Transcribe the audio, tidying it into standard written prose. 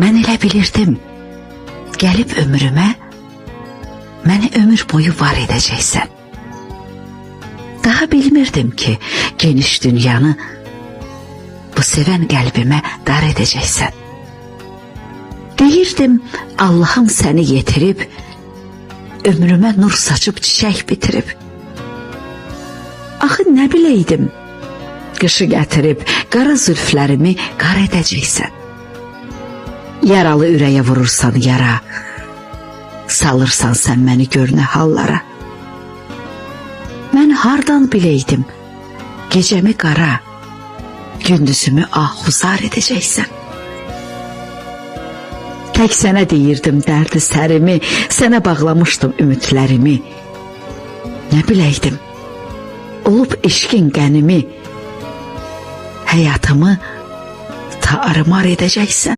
Mən elə bilirdim, gəlib ömrümə, məni ömür boyu var edəcəksən. Daha bilmirdim ki, geniş dünyanı bu sevən qəlbimə dar edəcəksən. Deyirdim, Allahım səni yetirib, ömrümə nur saçıb çiçək bitirib. Axı nə biləydim, qışı gətirib, qara zülflərimi qar edəcəksən. Yaralı ürəyə vurursan yara, salırsan sən məni görünə hallara. Mən hardan biləydim, gecəmi qara, gündüzümü ahuzar edəcəksən. Tək sənə deyirdim dərdi sərimi, sənə bağlamışdım ümidlərimi. Nə biləydim, olub eşqin qənimi, həyatımı tarımar edəcəksən.